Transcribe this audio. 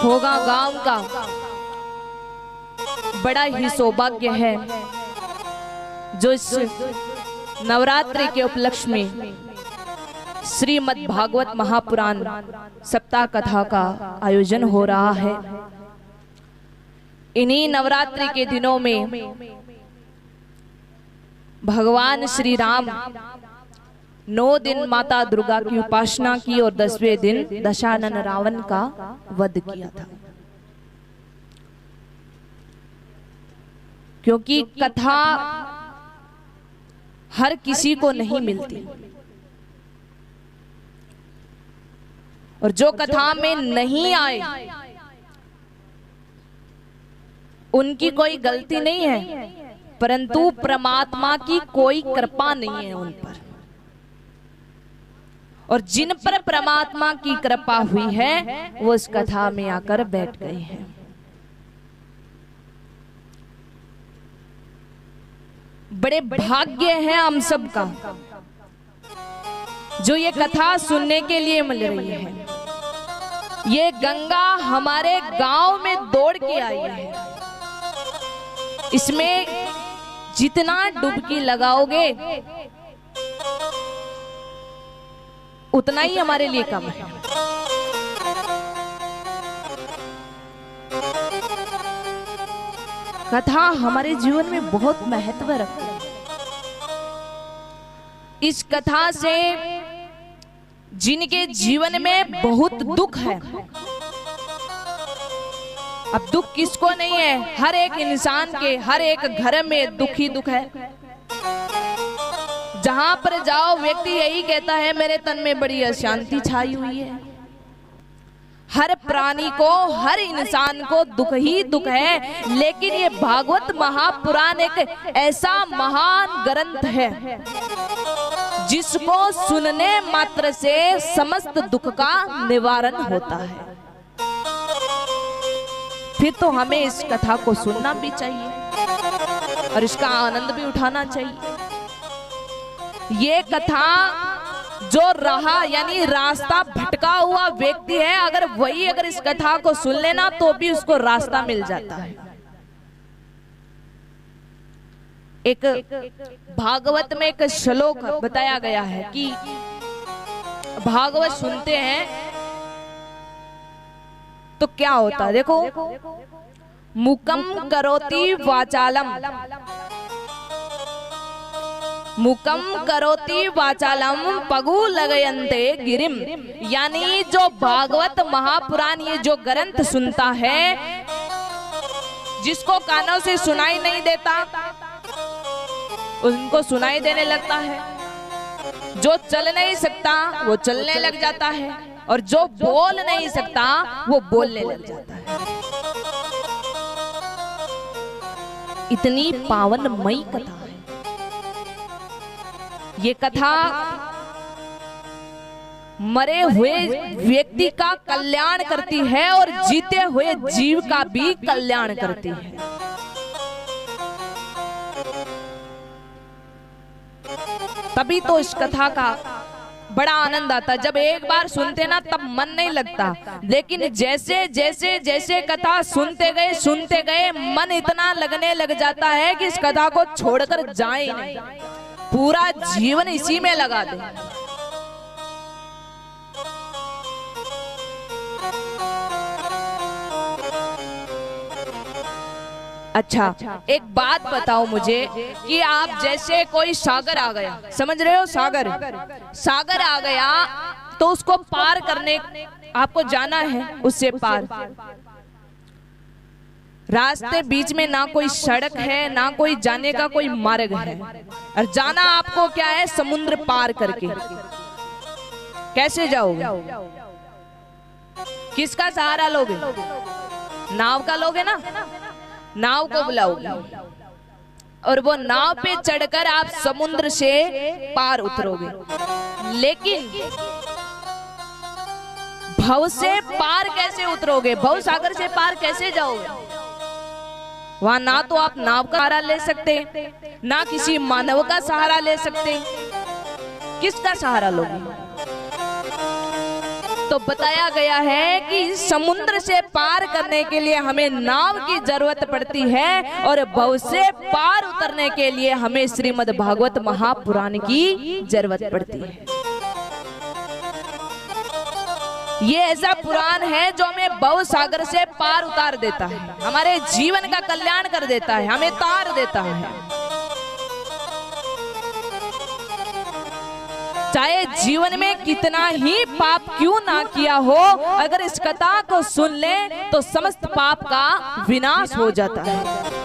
होगा गांव का बड़ा ही सौभाग्य है जो इस नवरात्रि के उपलक्ष्य में श्रीमद् भागवत महापुराण सप्ताह कथा का आयोजन हो रहा है। इन्हीं नवरात्रि के दिनों में भगवान श्री राम 9 दिन माता दुर्गा की उपासना की और 10वें दिन दशानन रावण का वध किया था। क्योंकि कथा हर किसी को नहीं मिलती और जो कथा में नहीं आए उनकी कोई गलती नहीं है, परंतु परमात्मा की कोई कृपा नहीं है उन पर। और जिन पर परमात्मा की कृपा हुई है वो इस कथा में आकर बैठ गए हैं। बड़े भाग्य है हम सब का जो ये कथा सुनने के लिए मिल रही है। ये गंगा हमारे गांव में दौड़ के आई है। इसमें जितना डुबकी लगाओगे उतना ही हमारे लिए कम है। कथा हमारे जीवन में बहुत महत्व रखती है। इस कथा से जिनके जीवन में बहुत दुख है, अब दुख किसको नहीं है, हर एक इंसान के हर एक घर में दुख ही दुख है। जहां पर जाओ व्यक्ति यही कहता है मेरे तन में बड़ी अशांति छाई हुई है। हर प्राणी को हर इंसान को दुख ही दुख है। लेकिन ये भागवत महापुराण एक ऐसा महान ग्रंथ है जिसको सुनने मात्र से समस्त दुख का निवारण होता है। फिर तो हमें इस कथा को सुनना भी चाहिए और इसका आनंद भी उठाना चाहिए। ये कथा जो रहा यानी रास्ता भटका हुआ व्यक्ति है, अगर वही अगर इस कथा को सुन लेना तो भी उसको रास्ता मिल जाता है। एक भागवत में एक श्लोक बताया गया है कि भागवत सुनते हैं तो क्या होता है। देखो, मुकम करोति वाचालम, मुकम करोति वाचालम पगु लगयन्ते गिरिम। यानी जो भागवत महापुराण ये जो ग्रंथ सुनता है, जिसको कानों से सुनाई नहीं देता उनको सुनाई देने लगता है, जो चल नहीं सकता वो चलने लग जाता है और जो बोल नहीं सकता वो बोलने लग जाता है। इतनी पावनमयी कथा है ये कथा। मरे हुए व्यक्ति का कल्याण करती है और जीते हुए जीव का भी कल्याण करती है। तभी तो इस कथा का बड़ा आनंद आता। जब एक बार सुनते ना तब मन नहीं लगता, लेकिन जैसे जैसे जैसे कथा सुनते गए मन इतना लगने लग जाता है कि इस कथा को छोड़कर जाए नहीं, पूरा जीवन इसी में लगा दे। अच्छा, एक बात बताओ मुझे कि आप जैसे कोई सागर आ गया, समझ रहे हो, सागर आ गया तो उसको पार करने आपको जाना है, उससे पार रास्ते बीच में ना कोई सड़क है ना कोई जाने का कोई मार्ग है, और जाना आपको क्या है, समुद्र पार करके। कैसे जाओगे, किसका सहारा लोगे, नाव का लोगे ना, नाव को बुलाओगे और वो नाव पे चढ़कर आप समुद्र से पार उतरोगे। लेकिन भव से पार कैसे उतरोगे, भव सागर से पार कैसे जाओगे? वहां ना तो आप नाव का सहारा ले सकते, ना किसी मानव का सहारा ले सकते, किसका सहारा लोगे? तो बताया गया है कि समुद्र से पार करने के लिए हमें नाव की जरूरत पड़ती है और भव से पार उतरने के लिए हमें श्रीमद् भागवत महापुराण की जरूरत पड़ती है। ये ऐसा पुराण है जो हमें भव सागर से पार उतार देता है, हमारे जीवन का कल्याण कर देता है, हमें तार देता है। चाहे जीवन में कितना ही पाप क्यों ना किया हो, अगर इस कथा को सुन ले तो समस्त पाप का विनाश हो जाता है।